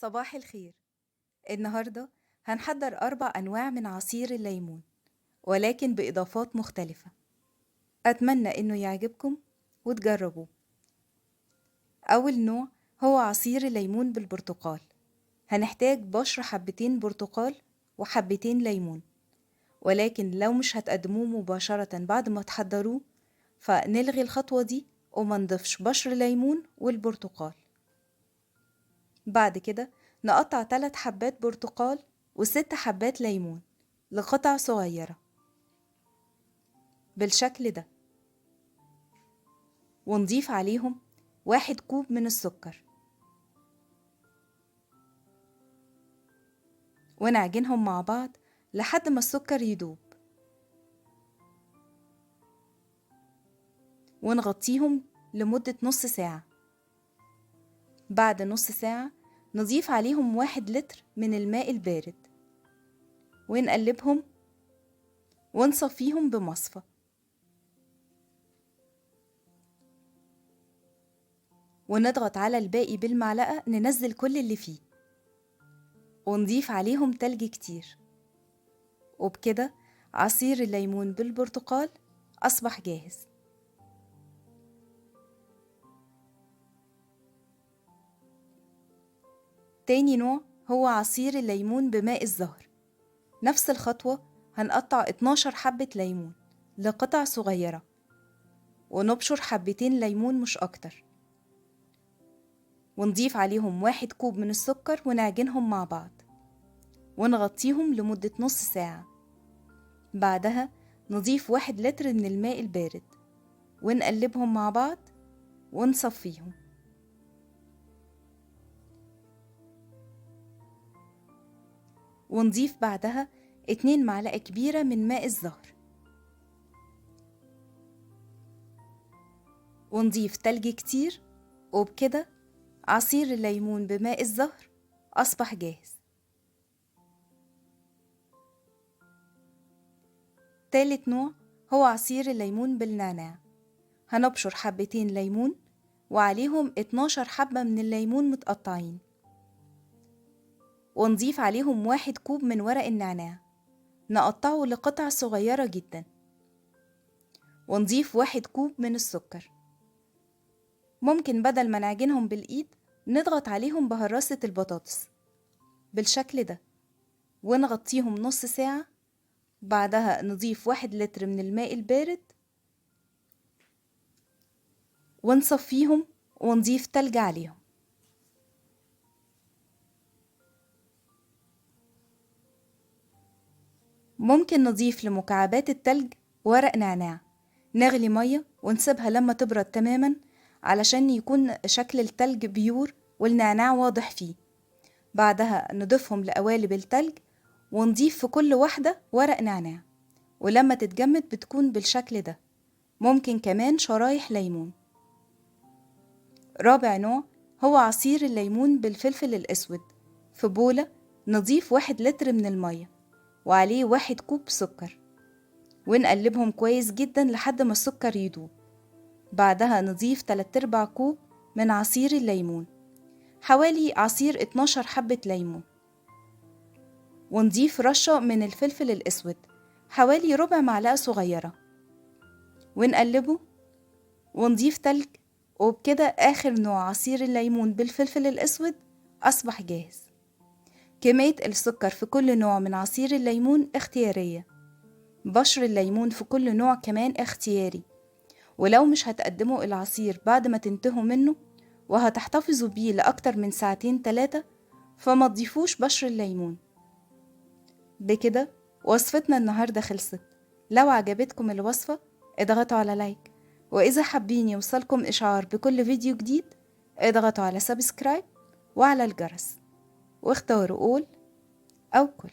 صباح الخير. النهاردة هنحضر 4 أنواع من عصير الليمون، ولكن بإضافات مختلفة. أتمنى إنه يعجبكم وتجربوه. أول نوع هو عصير الليمون بالبرتقال. هنحتاج بشر حبتين برتقال وحبتين ليمون، ولكن لو مش هتقدموه مباشرة بعد ما تحضروه فنلغي الخطوة دي وما نضيفش بشر ليمون والبرتقال. بعد كده نقطع 3 حبات برتقال و6 حبات ليمون لقطع صغيرة بالشكل ده، ونضيف عليهم 1 كوب من السكر ونعجنهم مع بعض لحد ما السكر يدوب، ونغطيهم لمدة نص ساعة. بعد نص ساعة نضيف عليهم 1 لتر من الماء البارد ونقلبهم ونصفيهم بمصفى. ونضغط على الباقي بالمعلقة ننزل كل اللي فيه، ونضيف عليهم تلج كتير. وبكده عصير الليمون بالبرتقال أصبح جاهز. تاني نوع هو عصير الليمون بماء الزهر. نفس الخطوة، هنقطع 12 حبة ليمون لقطع صغيرة ونبشر حبتين ليمون مش أكتر، ونضيف عليهم 1 كوب من السكر ونعجنهم مع بعض ونغطيهم لمدة نص ساعة. بعدها نضيف 1 لتر من الماء البارد ونقلبهم مع بعض ونصفيهم. ونضيف بعدها 2 معلقة كبيرة من ماء الزهر، ونضيف تلج كتير. وبكده عصير الليمون بماء الزهر أصبح جاهز. تالت نوع هو عصير الليمون بالنعناع. هنبشر حبتين ليمون وعليهم 12 حبة من الليمون متقطعين، ونضيف عليهم 1 كوب من ورق النعناع نقطعه لقطع صغيرة جدا، ونضيف 1 كوب من السكر. ممكن بدل ما نعجنهم بالإيد نضغط عليهم بهراسة البطاطس بالشكل ده ونغطيهم نص ساعة. بعدها نضيف 1 لتر من الماء البارد ونصفيهم ونضيف تلج عليهم. ممكن نضيف لمكعبات التلج ورق نعناع. نغلي مية ونسيبها لما تبرد تماما علشان يكون شكل التلج بيور والنعناع واضح فيه. بعدها نضيفهم لقوالب التلج ونضيف في كل واحدة ورق نعناع، ولما تتجمد بتكون بالشكل ده. ممكن كمان شرايح ليمون. رابع نوع هو عصير الليمون بالفلفل الأسود. في بولة نضيف 1 لتر من المية وعليه 1 كوب سكر ونقلبهم كويس جدا لحد ما السكر يدوب. بعدها نضيف 3/4 كوب من عصير الليمون، حوالي عصير 12 حبة ليمون، ونضيف رشة من الفلفل الأسود حوالي ربع معلقة صغيرة ونقلبه ونضيف تلج. وبكده آخر نوع عصير الليمون بالفلفل الأسود أصبح جاهز. كمية السكر في كل نوع من عصير الليمون اختيارية. بشر الليمون في كل نوع كمان اختياري. ولو مش هتقدموا العصير بعد ما تنتهوا منه وهتحتفظوا بيه لأكتر من 2-3 ساعات فما تضيفوش بشر الليمون. بكده وصفتنا النهاردة خلصت. لو عجبتكم الوصفة اضغطوا على لايك، وإذا حابين يوصلكم إشعار بكل فيديو جديد اضغطوا على سبسكرايب وعلى الجرس واختاروا قول أو كل.